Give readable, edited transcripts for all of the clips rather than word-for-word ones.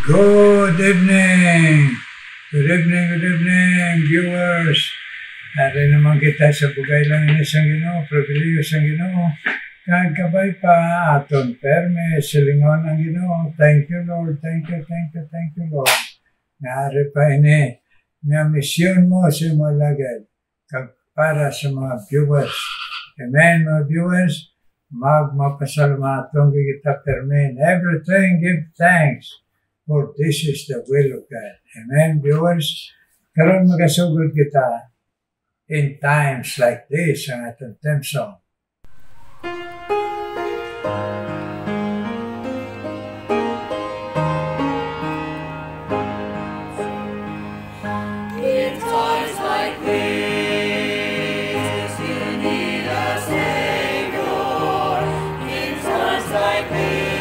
Good evening! Good evening, viewers! Nari naman kita sa bugay lang ini sang Ginoo, pribilehyo sang Ginoo. Kagkabay pa aton perme silingon ang Ginoo. Thank you, Lord. Thank you, Lord. Nari pa ini nga misyon mo sa mga lagad kag para sa mga viewers. Amen, mga viewers. Magmapasalamaton kita perme. Everything give thanks. For this is the will of God. Amen, viewers. Karon magasugod kita in times like this ang atong theme song. In times like this, you need a Savior. In times like this,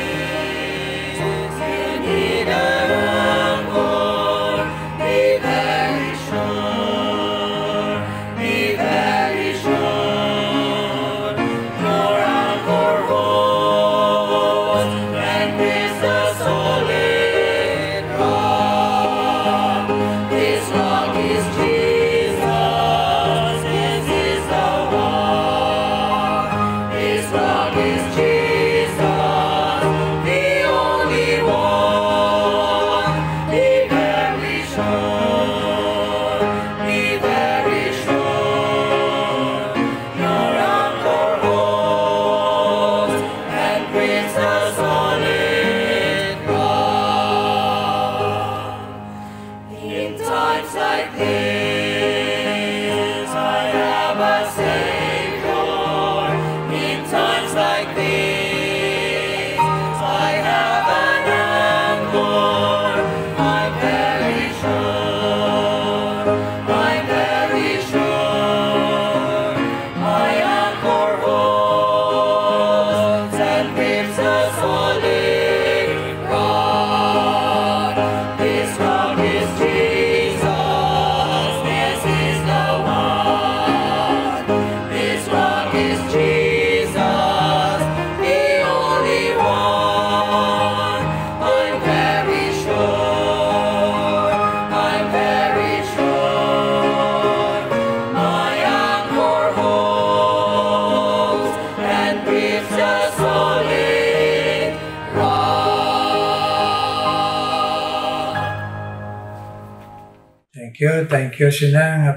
Thank you sila nga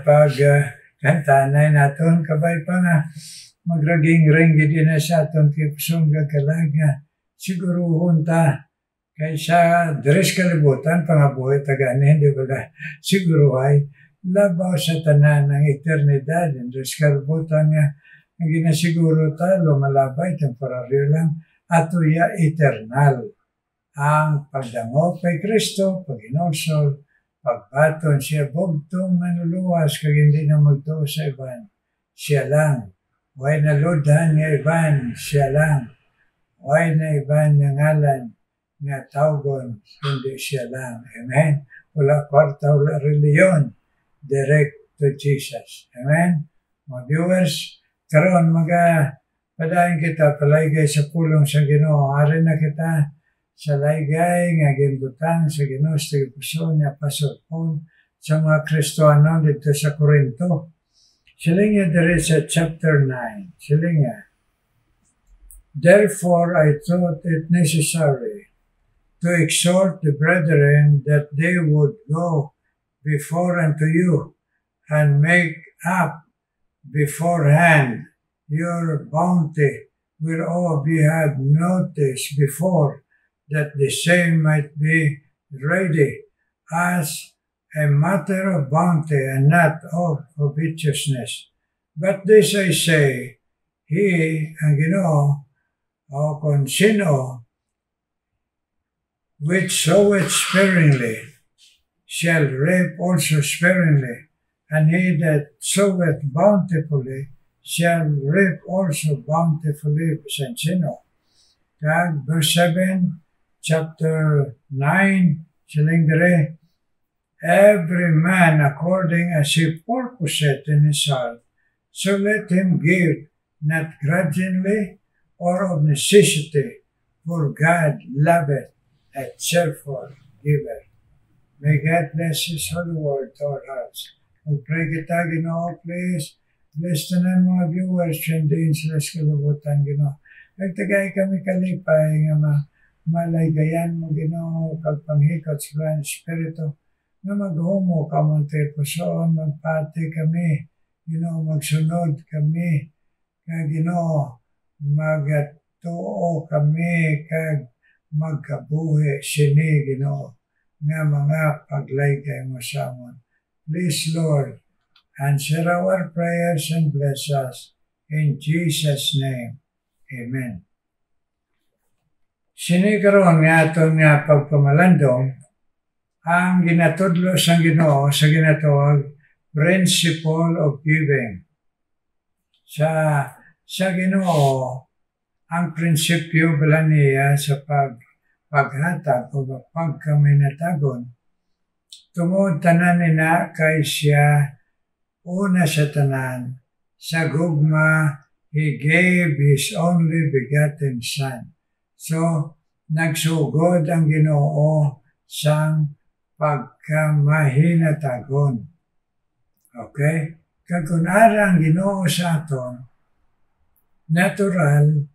kantanay naton kabay pa nga magraging ringgit na sa aton kipsong gagalag nga siguruhon ta kaysa deres kalibutan pangabuhi tagani di ba siguro ay labaw sa tanan ng eternidad deres kalibutan nga ang ginasiguro ta lumalabay temporaryo lang atuya eternal ang pagdangop kay Kristo pag-inosol pagbaton siya bugtong manuluwas kag hindi na magtuo sa iban. Siya lang. Way naludhan nga iban. Siya lang. Way na iban nga ngalan nga tawgon kundi siya lang. Amen. Wala kwarta, wala reliyon. Direct to Jesus. Amen. Mga viewers, karon padayon kita palaygay sa pulong sa Ginoo. Ari na kita sa laygay nga ginbutang sa Ginoo sa puso niya pasulpon sa mga Kristohanon dito sa Corinto. Sila nga diri sa chapter 9. Sila nga, therefore I thought it necessary to exhort the brethren that they would go before unto you and make up beforehand your bounty whereof ye had noticed before, that the same might be ready as a matter of bounty and not of covetousness. But this I say, he, ang Ginoo, o kung sino, which soweth sparingly, shall reap also sparingly, and he that soweth bountifully, shall reap also bountifully. Bisan sino. Kag verse 7, chapter 9, siling dire, every man according as he purposeth in his heart, so let him give, not grudgingly or of necessity, for God loveth a cheerful giver. May God bless His holy word to our hearts. Mag-pray kita, Ginoo, please. Bless na ng mga viewers yun din sila sa kalubutan, Ginoo. Nagtagay kami kalipay nga malaygayan mo, Ginoo, kagpanghikot sa Grand Espiritu, na maghumo ka mong pusoon, magpati kami, Ginoo, magsunod kami, kag Ginoo, magatuo kami, kag magkabuhi sini, Ginoo, nga mga paglaygay mo sa amon. Please, Lord, answer our prayers and bless us. In Jesus' name, Amen. Sinikaroon nga itong nga pagpamalandong, ang ginatudlo sa Ginoo sa ginatawag principle of giving. Sa Ginoo, ang prinsipyo bala niya sa paghatag o pagkaminatagon, tungod tanan nina kay siya una sa tanan, sa gugma, He gave His only begotten Son. So, nagsugod ang Ginoo sang pagkamahinatagon. Okay? Kagunara ang Ginoo sa aton, natural,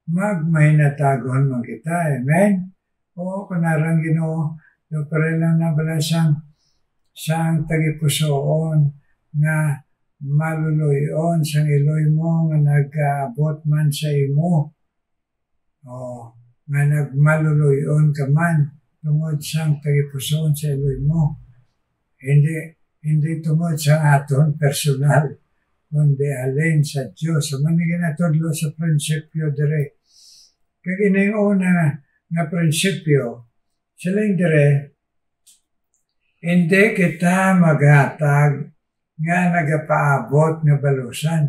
magmahinatagon mo kita. Amen? O kunarang Ginoo, pero lang nabala sang tagipusoon nga maluluyon sang iloy mo nga nag-abot man sa imo. O nga nagmaluluyon ka man tungod sang tagipusoon sa iloy mo. Hindi tungod sa aton personal, kundi alin sa Diyos. So, manigin natudlo sa prinsipyo dire. Kaya una nga prinsipyo, silang dire, hindi kita maghatag nga nagapaabot nga balusan.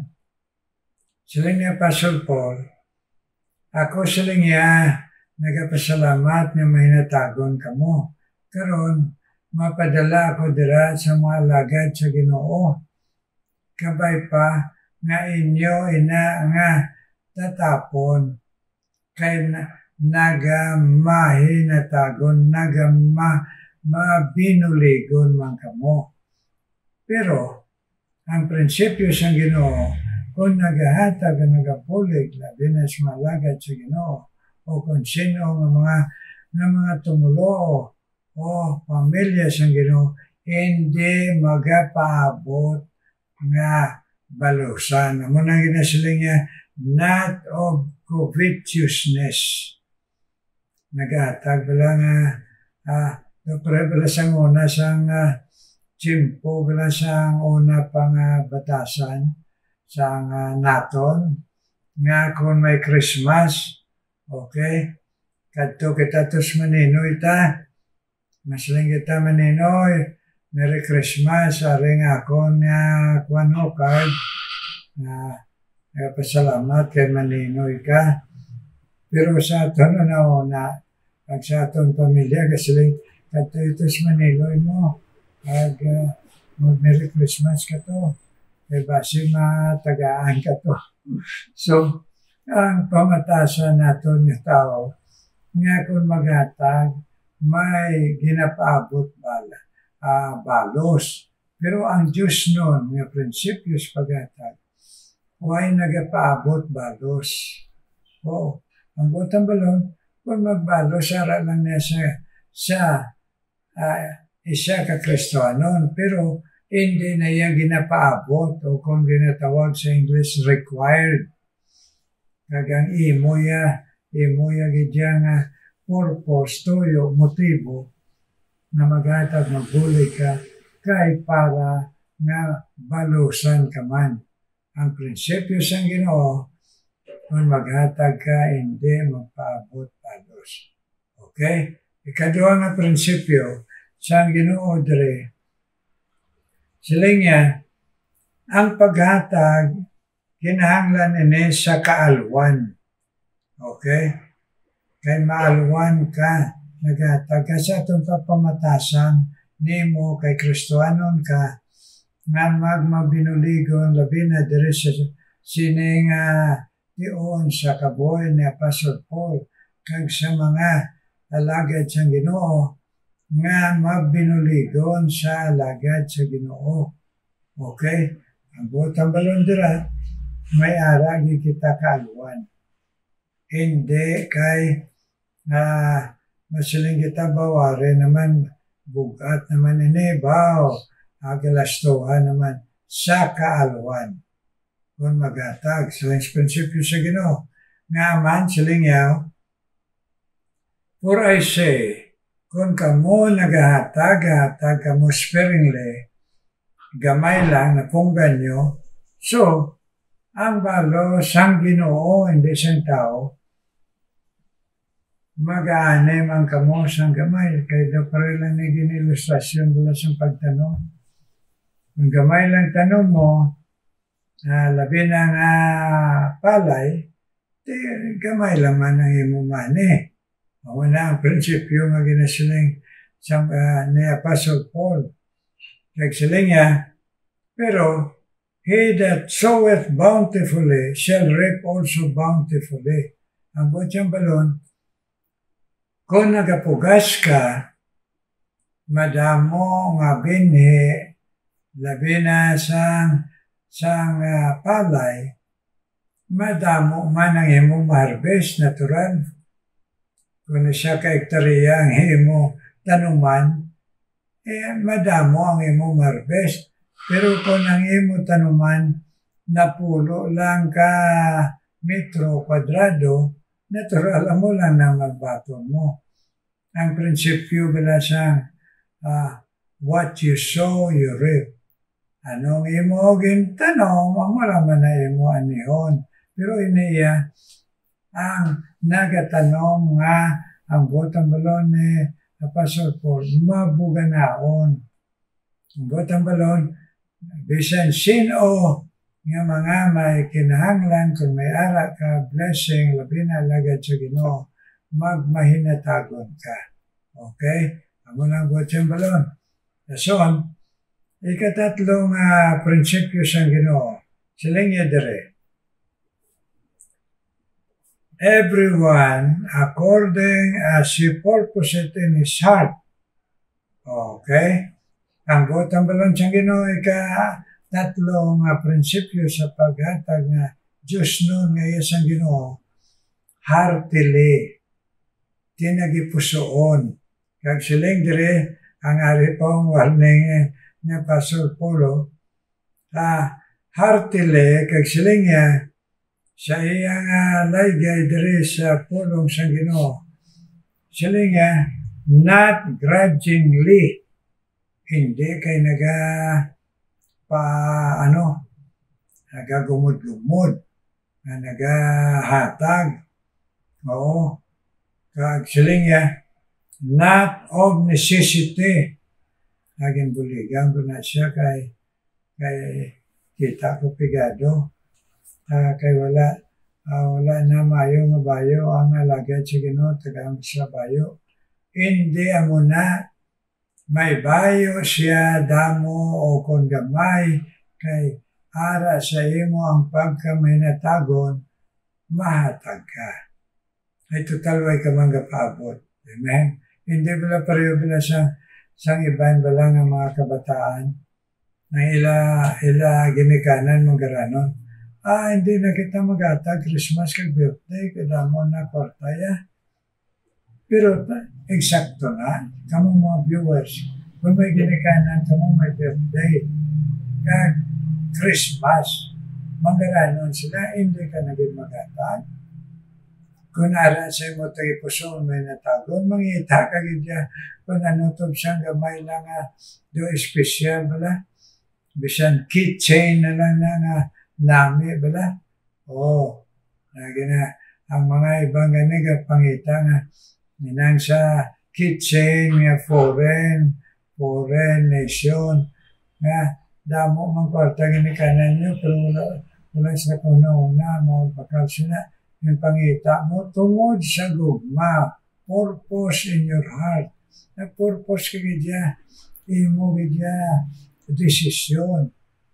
Silang ni Apostle Paul, ako silang niya nagapasalamat nga mahinatagon kamo. Karon, mapadala ako dira sa mga lagad sa Ginoo. Kabay pa nga inyo ina nga tatapon kay nagamahinatagon, mabinuligon man kamo. Pero, ang prinsipyo sa Ginoo, kung naghahatag ang nagapulig, labi na sa malagad sa Ginoo, o kung sino ng mga tumulo o pamilya sa Ginoo, hindi magapaabot nga balusan. Amo nang ginasiling niya, not of covetousness. Naghatag bala nga, bala sang una sang tiyempo, bala sang una pang batasan, sang naton, nga kung may Christmas, okay, kadto kita tos maninoy ta, masaling kita maninoy, Merry Christmas, aring ako nga kuwan ho card, pasalamat kay maninoy ka. Pero sa aton una, pag sa aton pamilya, kasi kadto itos maninoy mo, pag Merry Christmas ka to, kay basi matagaan ka to. So, ang pamatasan naton ng tao, nga kung maghatag, may ginapaabot balos. Pero ang Diyos noon, nga prinsipyo sa paghatag, huwag nagapaabot balos. O, ang butang balon, kung magbalos, ara lang niya isa ka Kristohanon, pero hindi na yan ginapaabot o kung ginatawag sa English, required. Kagang imo ya gidyang purpose, toyo, motibo, na maghatag, magbuli ka, kay para nga balusan ka man. Ang prinsipyo sa Ginoo, kung maghatag ka, hindi magpaabot balos. Okay? Ikaduha nga prinsipyo sa Ginoo dire, sila niya, ang paghatag, kinahanglan ini sa kaalwan. Okay? Kay maalwan ka, naghatag ka sa itong papamatasan, nimo kay Kristohanon ka, nga magmabinuligon, labi na dire sa sining tiyon sa kaboy ni Apostle Paul, kag sa mga alagad sa Ginoo, nga mabinuligon sa alagad sa Ginoo. Okay? Ang butang balon dira, may aragi kita kaaluan. Hindi kay masiling kita bawari naman, bugat naman inibaw, agalastuhan naman sa kaaluan. Kung magatag, siling prinsipyo sa Ginoo. Nga man, siling yaw, for I say, kung kamo nagahatag kamo sparingly, gamay lang na punggan nyo, so, ang balo sang Ginoo, hindi sang tao, mag-aanim ang kamo sang gamay. Kaya daw pare lang na ginilustrasyon mula sa pagtanong. Kung gamay lang tanong mo, labi ng palay, di gamay lang man ang imumani. Una ang prinsipyo nga ginasiling ni Apostle Paul. Nagsiling niya, pero he that soweth bountifully shall reap also bountifully. Ang butyang balon, kung nagapugas ka, madamo nga binhi, labi na sang palay, madamo man ang imong harvest natural. Kung siya ka hektarya ang imo tanuman, madamo ang imo harvest. Pero kung ang imo tanuman napulo lang ka metro kwadrado, natural mo lang na magbaton mo. Ang prinsipyo bila sa what you sow, you reap. Anong imo gintanom, wala man na imo anihon. Pero iniya, ang nagatanom nga ang butang balon ni Apostle Paul, mabuganaon. Ang butang balon, bisan sino nga mga may kinahanglan kung may ara ka blessing, labi na lagad sa Ginoo, magmahinatagon ka. Okay? Amo lang butang balon. Dason, ikatatlong prinsipyo sa Ginoo, siling niya dire, everyone according as he purposed in his heart. Okay? Ang butang balon sa Ginoo, tatlong prinsipyo sa paghatag nga Diyos nun nga isang Ginoo, heartily, tinagipusoon. Kag siling dire, ang ari pong warning ni Pastor Polo, heartily, kag siling niya, sa iyang laygay diri sa pulong sa Ginoo. Siling nga, not grudgingly. Hindi kay nagagumod-lumod, nagahatag. Oo. Kag siling nga, not of necessity. Naging buligan ko na siya kay kita ko pigado. Kay wala na mayo nga bayo ang alagad sa Ginoo tagang sa bayo. Hindi amo na may bayo siya damo o kon gamay kay ara sa imo ang pagkamahinatagon mahatag ka. Ay total way ka manggapabot. Amen. Hindi bala pareho bala sang iban bala nga mga kabataan na ila ginikanan manggaranon. Hindi na kita mag-atag Christmas kag birthday, kada mo na kwartaya. Pero eksakto na, kamo mga viewers, kung may ginikanan, kamo may birthday, kag Christmas, magaranon sila, hindi ka naging mag-atag. Kung ara sa imo tayo puso, may natagon, mangita ka gidya, kung nanutob siyang gamay lang do espesyal bala, bisan keychain na lang na nami bala. Ang mga ibang ganiga pangita nga minang sa keychain nga foreign nation nga damo mang kwarta ginikanan nyo pero wala sa kuna-una magbakal sila yung pangita mo tungod sa gugma, purpose in your heart. Na purpose ka gidya, imo gidya desisyon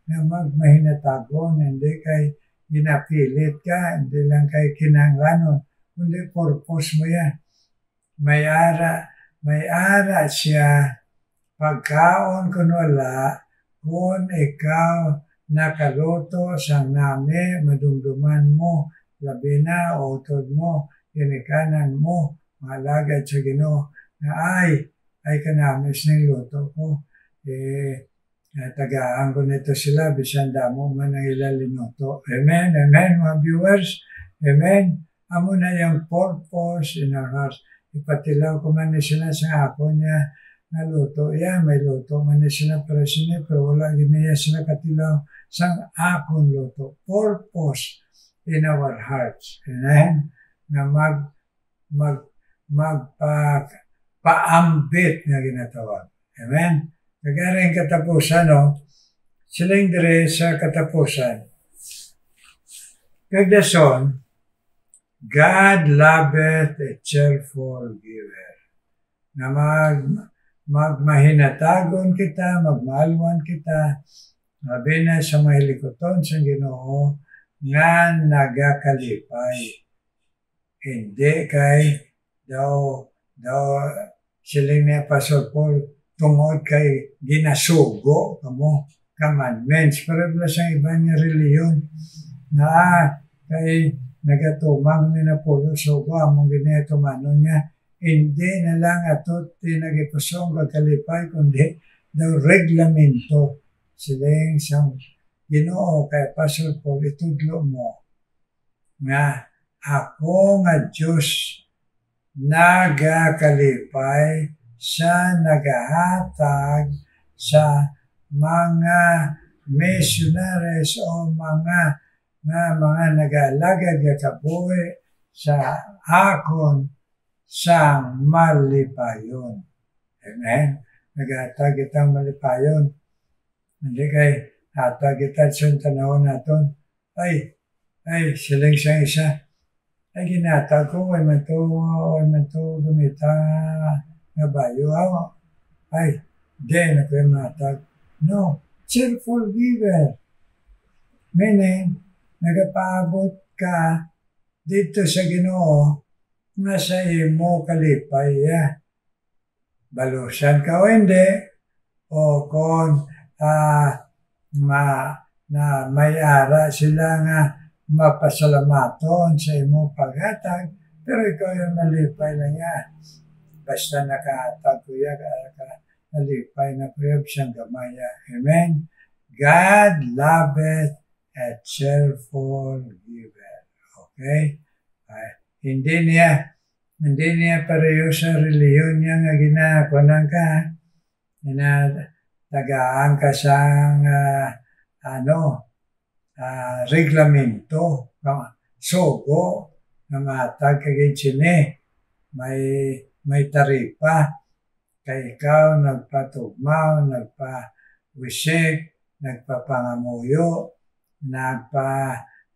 na magmahinatagon, hindi kay ginapilit ka, hindi lang kay kinanglanon, kundi purpose mo yan. May ara may ara siya pagkaon kun wala, kung ikaw nakaluto sang nami, madumduman mo, labi na, utod mo, inikanan mo, malagad sa Ginoo na ay kanamis ng luto ko. Tagaan ko nito sila, bisan damo man ang ilalinuto. Amen, amen mga viewers. Amen. Amo na yung purpose in our hearts. Ipatilaw ko man na sila sa ako niya, naluto, may luto man sila pero wala ginaya sila katilaw sang akong luto. Purpose in our hearts. Amen? Na paambit na ginatawag. Amen? Nagaring katapusan, silang dire sa katapusan. Kagdason, God loveth a cheerful giver. Na magmahinatagon kita, magmaalwan kita, labi na sa mahilikoton sa Ginoo nga nagakalipay. Hindi kay daw siling ni Pastor Paul tungod kay ginasugo kamo commandments. Pero wala siyang iba niya reliyon na kay nagatumang ni na Paulo sugo among ginatumanon niya. Hindi na lang ato tinagipusong kagkalipay, kundi daw reglamento. Siling sang Ginoo kay Pastor Paul, itudlo mo nga ako nga Diyos nagakalipay sa nagahatag sa mga missionaries o mga nagalagad nga kabuhi sa akon sang malipayon. Amen? Naghatag itang malipayon. Hindi kay hatag itang sa tanawon naton. Ay, siling siyang isa. Ay, ginatag ko, ay man to gumita nga bayo. Ay, di na ko yung matag. No, cheerful giver. Meaning, nagapaabot ka dito sa Ginoo nga sa imo kalipay. Balusan ka o hindi, o kung may ara sila nga mapasalamaton sa imo paghatag, pero ikaw yung nalipay lang yan. Basta nakahatag kuya, nalipay na kuya, siyang gamaya. Amen? God loveth a cheerful giver. Okay? Hindi niya pareho sa reliyon niya nga ginakunan ka. Tagaan ka sang reglamento, sogo, na matag kagay sini, may taripa, kay ikaw nagpatugmaw, nagpawisik, nagpapangamuyo,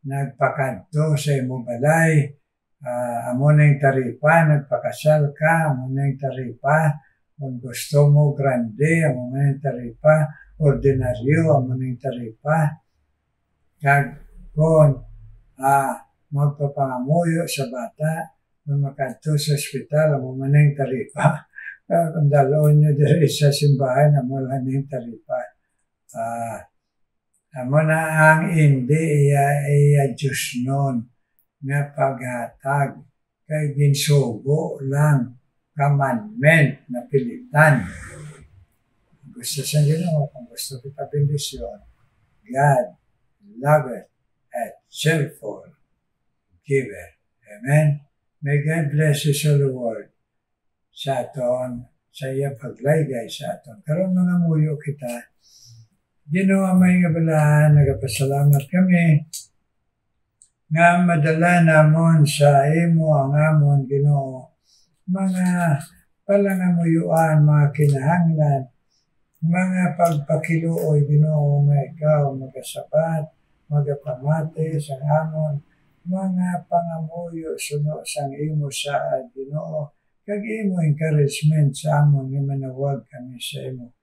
nagpakanto sa imo balay, amo na yung taripa, nagpakasal ka, amo na yung taripa, kung gusto mo grande, amo na yung taripa, ordinaryo, amo na yung taripa, kag kung magpapangamuyo sa bata, kung makanto sa ospital, amo na yung taripa, kung daloon nyo diri sa simbahan, amo na yung taripa. Amo na ang hindi iya Diyos nun nga paghatag kay ginsugo lang commandment na pilitan. Gusto sa Ginoo, kung gusto kita bendisyon, God loveth a cheerful giver. Amen? May God bless you sa Lord sa aton, sa iya paglaygay sa aton. Karon mga muyo kita, Ginoo may nga balahan, nagapasalamat kami nga madala namon sa imo ang amon Ginoo mga palangamuyuan, mga kinahanglan, mga pagpakiluoy Ginoo nga ikaw magasapat, magapamati sa amon mga pangamuyo suno sang imo saad Ginoo kag imo encouragement sa amon nga manawag kami sa imo.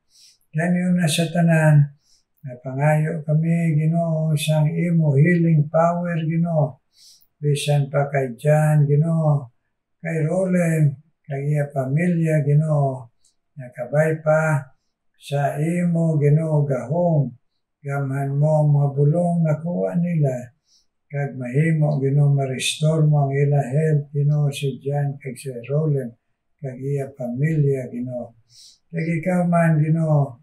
Ganyo na sa tanan, napangayo kami, Ginoo, sang imo healing power, Ginoo. Bisan pa kay Jan, Ginoo, kay Roland, kag iya pamilya Ginoo, nakabay pa sa imo Ginoo gahom, gamhan mo mga bulong nakuha nila, kag mahimo Ginoo ma-restore mo ang ila health Ginoo si Jan kag si Roland, kag iya pamilya Ginoo. Kag ikaw man Ginoo,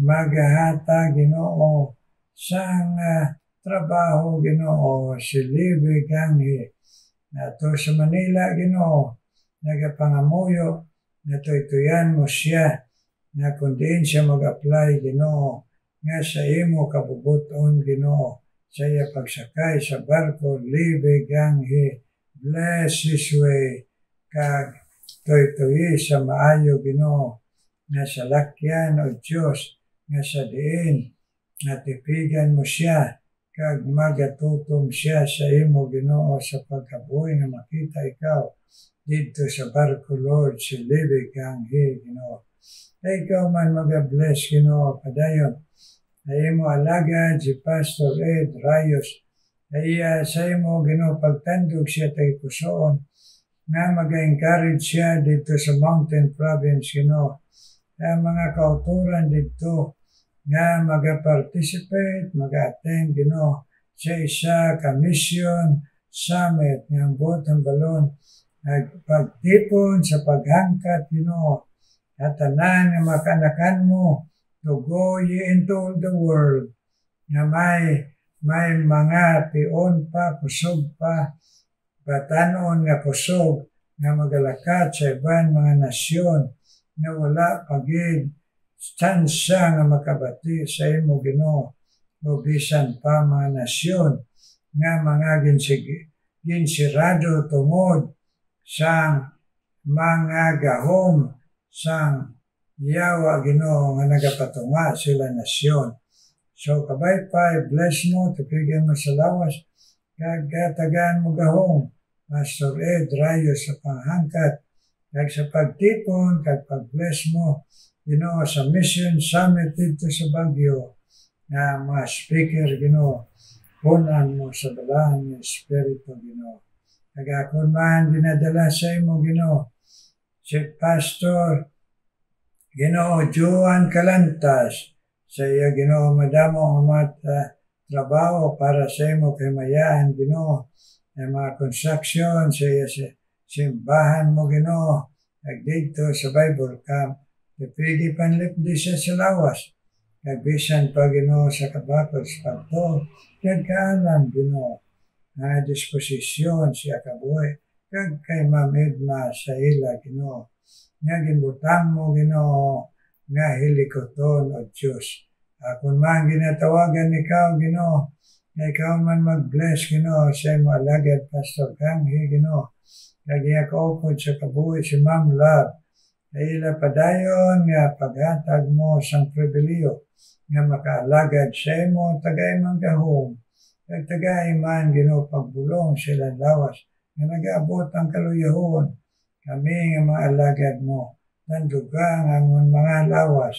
magahata Ginoo sang trabaho Ginoo si Libby Ganghi nato sa Manila Ginoo, nagapangamuyo natuytuyan mo siya na kung diin siya mag-apply Ginoo nga sa imo kabubuton Ginoo sa iya pagsakay sa barko Libby Ganghi, bless his way kag tuytuyi sa maayo Ginoo nga sa lakyan o Diyos nga sa diin natipigan mo siya kag magatutom siya sa imo Ginoo sa pagkabuhi nga makita ikaw dito sa barko Lord si Libby Ganghi Ginoo. Ikaw man mag-bless Ginoo padayon ay imo alagad si Pastor Ed Rayos ay sa imo Ginoo pagtandog siya tay pusoon nga mag-encourage siya dito sa Mountain Province Ginoo. Ang mga kauturan dito nga mag-participate, mag-attend Ginoo sa isa ka mission summit ng Botong Balon, nagpagtipon sa paghangkat Ginoo at tanan nga makanakan mo to go ye into all the world nga may mga tion pa, kusog pa, batanon nga kusog nga magalakat sa ibang mga nasyon nga wala pagid tsansa nga makabati sa imo Ginoo o bisan pa mga nasyon nga mga ginsirado tungod sang mga gahom sang yawa Ginoo nga nagapatunga sila nasyon. So kabay pa, bless mo, tupigyan mo sa lawas, kag tagaan mo gahom, Pastor Ed Rayos sa panghangkat, kag sa pagtipon, kag pag-bless mo, Ginoo sa mission summit dito sa Baguio, na mga speaker Ginoo, punan mo sa balaan ng Espiritu Ginoo. Kag ako man dinadala sa imo Ginoo, si Pastor Ginoo Juan Calantas, sa iya Ginoo madamo ang mga trabaho para sa imo kahimayaan Ginoo, ang mga construction sa iya simbahan mo Ginoo, nagdito sa Bible Camp, napigi panlipdi siya sa lawas, nagbisan pa Ginoo sa kabakod sa pagto, kag kaalam Ginoo, nga disposisyon siya kabuhi, kag kay Ma'am Edma sa ila Ginoo, nga ginbutang mo Ginoo, nga hilikoton o Diyos. Kung man ginatawagan ikaw Ginoo, na ikaw man mag-bless Ginoo sa imo alagad Pastor Ganghi Ginoo, kag iya kaupod sa kabuhi si Ma'am Love, ay ila padayon nga paghatag mo sang pribiliyo nga makaalagad sa imo tagay man gahom, kag tagay man Ginoo pagbulong sila lawas nga nag-aabot ang kaluyahon, kami nga mga alagad mo, nandugang ang mga lawas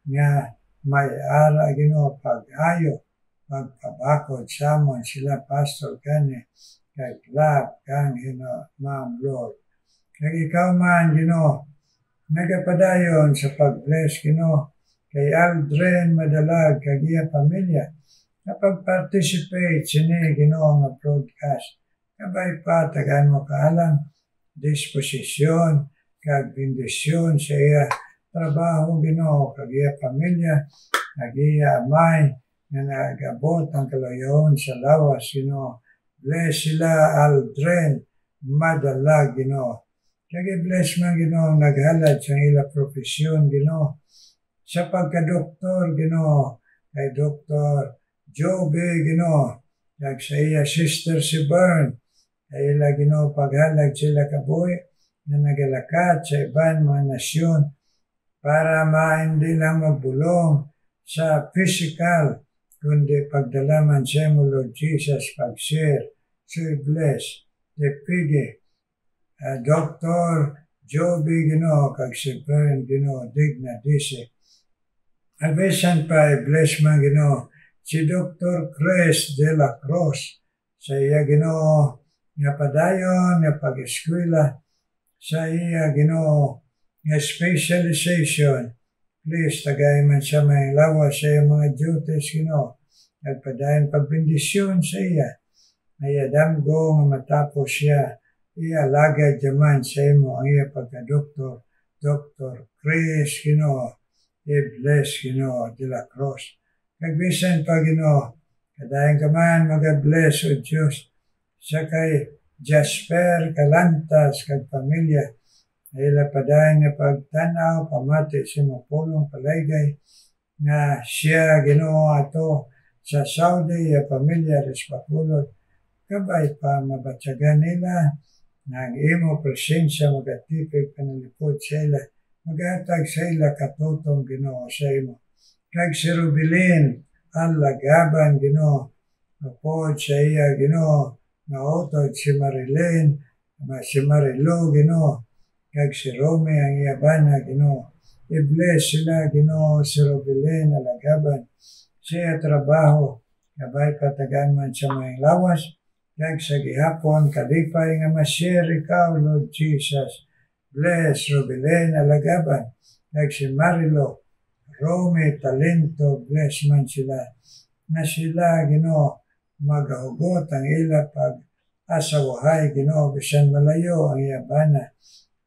nga may ara Ginoo pag-ayo, pagpabakod samon sila Pastor Gani, kag Love Ganghi Ma'am Lord. Kag ikaw man Ginoo, nagapadayon sa pag-bless Ginoo, kay Aldrin Madalag kag iya pamilya, na pag-participate sini Ginoo nga broadcast, kabay pa tagaan mo kaalam, disposisyon, kag bendisyon sa iya trabaho Ginoo, kag iya pamilya, kag iya amay, nga nag-abot ang kalayahon sa lawas Ginoo. Bless sila Aldrin Madalag Ginoo. Kag i-bless man Ginoo naghalad sa ila profesyon Ginoo. Sa pagka-doktor Ginoo, kay Dr. Joby Ginoo, kag sa iya sister si Bern, kay ila Ginoo paghalag sila kabuhi na nagalakad sa ibang mga nasyon para hindi lang magbulong sa physical, kundi pagdalaman sa imo Lord Jesus pag-share. So i-bless the pigi Dr. Joby Ginoo, kag si Bern Ginoo, digna disi. Abesan pa i-bless man Ginoo si Dr. Chris de la Cruz, sa iya Ginoo nga padayon nga pag-eskwela, sa iya Ginoo nga specialization. Please tagay man siya may lawas sa iyang mga duties Ginoo. Nagpadayon pagbendisyon sa iya. Ay damgo nga matapos siya. Iya lagad jaman sa imo ang iya pagka-doktor. Dr. Chris Ginoo. I-bless Ginoo de la Cruz. Kagbisan pa Ginoo. Kadayon ka man mag-bless o Diyos. Sa kay Jasper Calantas kag pamilya. Ila padayon nga pagtanaw, pamati sa mapulong palaygay. Nga siya Ginoo ato sa Saudi, pamilya respatulod. Kabay pa mabatsagan nila, nang imo presensya magatipig panalipod sa ila, magatag sa ila katutong Ginoo sa imo. Kag si Rubilin, ang lagaban Ginoo, mapod sa iya Ginoo, nautod si Marilyn, si Marilu Ginoo, kag si Romy ang iya bana Ginoo. I-bless sila Ginoo si Rubilin, ang lagaban, siya trabaho, kabay patagan man sa mga lawas, kag sa gihapon, kalipay nga ma-share ikaw, Lord Jesus. Bless Rubilin Alagaban, kag si Marilo, Romy, talento, bless man sila. Na sila, Ginoo, magahugot ang ila pag-asawahay, Ginoo, bisan malayo ang iyabana.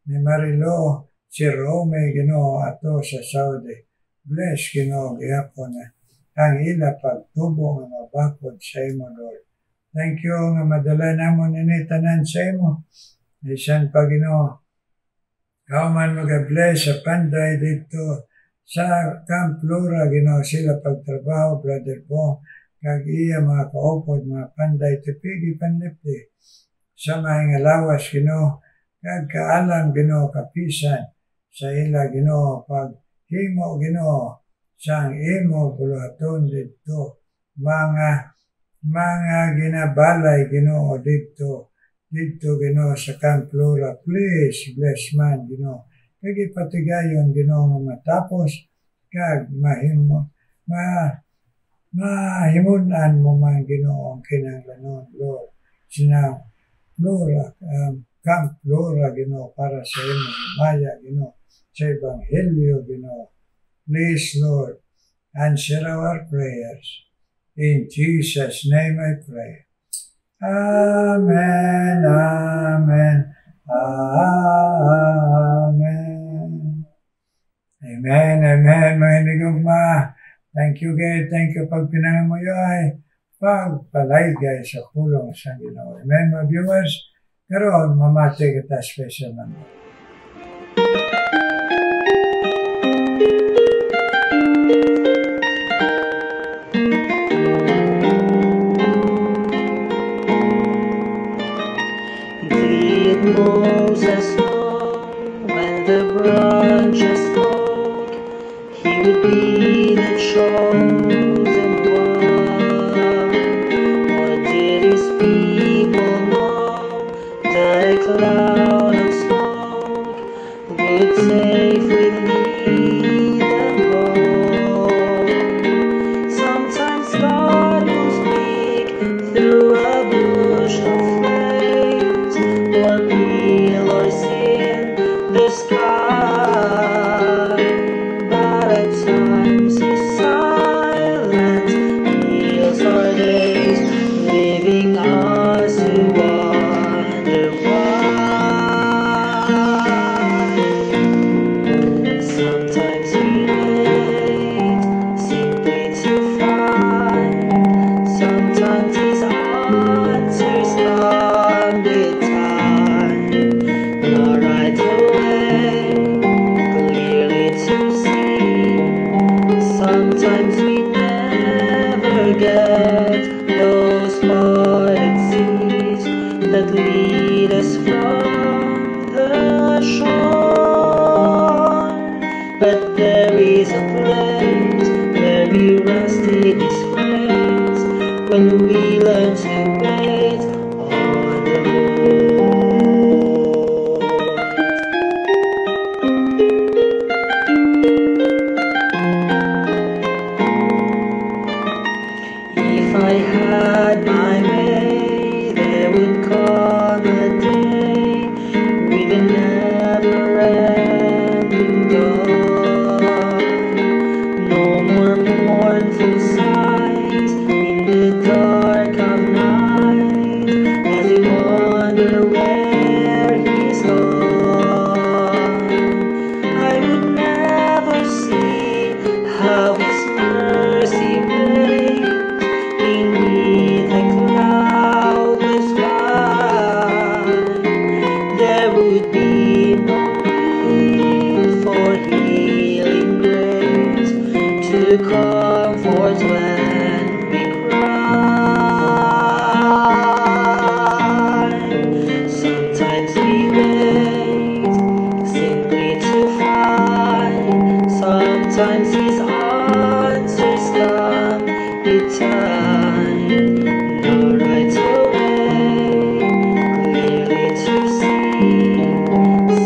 Ni Marilo, si Romy, Ginoo, ato sa Saudi. Bless, Ginoo, gihapon na. Ang ila pagtubo nga mabakod sa imo, Lord. Thank you nga madala namon ini tanan sa imo. Isan pa Ginoo. Kao man mag-bless sa Panday dito sa Camp Lura Ginoo sila pagtrabaho, Brother Bo, kag iya mga kaupod, mga Panday tipigi panlipti. Sa mga lawas Ginoo, kag kaalam Ginoo kapisan sa ila Ginoo pag himo Ginoo sang imo buluhaton dito mga ginabalay Ginoo dito Ginoo sa Camp Lura. Please bless man Ginoo. Kag ipatigayon Ginoo nga matapos kag mahimunan mo man Ginoo ang kinahanglanon Lord. Sina Lura, Camp Lura Ginoo para sa imo himaya Ginoo sa ebanghelyo Ginoo. Please Lord, answer our prayers. In Jesus' name I pray. Amen, amen, amen. Amen, amen, mga hinigugma. Thank you, God. Thank you pag pinangan mo yun. Pagpalaygay sa pulong sa Ginoo. Amen, mga viewers. Karoon, mamati kita special naman. Moses knew when the branches spoke, he would be the chosen one. What did his people know? That a cloud of smoke would safely lead them home. Sometimes God will speak through a bush of flames, or feel or see in the sky, but at times His silence heals our days, leaving us to wonder why. Sometimes we wait simply to find, sometimes His answers come with time, not right away, clearly to see. Sometimes we never get those parted seas that lead us from the shore. But there is a place where we rest in His face, when we learn to wait on the Lord. If I had my way, there would come a day with an to comfort when we cry. Sometimes we wait simply to find. Sometimes His answers come in time. Not right away, clearly to see.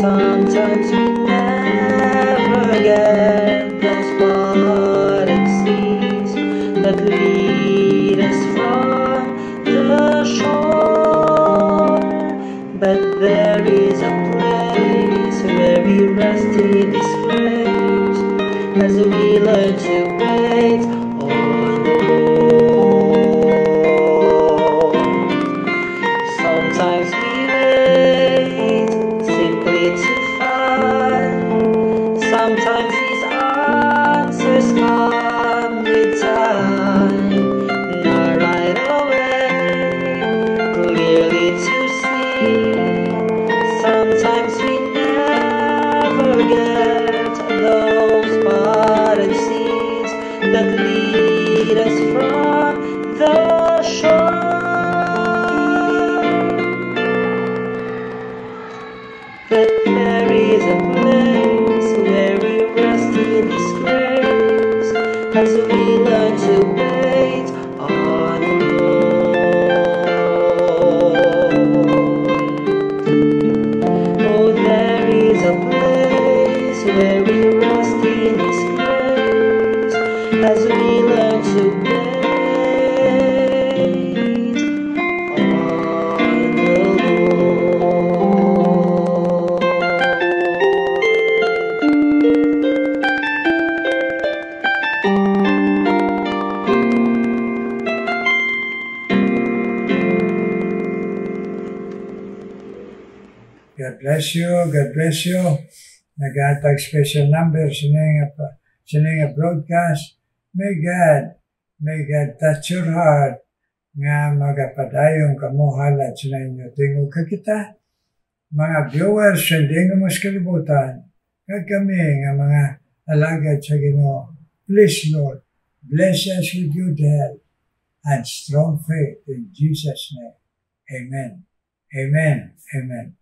Sometimes we never get those bottom seas that lead us from the shore. But there is a place where we rest in His grace as we learn to wait on the Lord. Sometimes we wait simply to find. Sometimes His answers come with time. Not right away, clearly to see. Sometimes we never get those bottom seeds that lead us from the shore. But there is a place where we rest in His grace as we learn to wait on the Lord. Oh, there is a place where we rest in His grace as we learn to wait on the Lord. God bless you. God bless you. Nag-atag special number sining broadcast. May God touch your heart nga magapadayong kamuhalat sa inyo. Tingog ka kita, mga viewers, hindi nga mas kalibutan. Kag kami nga mga alagad sa Ginoo. Please, Lord, bless us with good health and strong faith in Jesus' name. Amen. Amen. Amen.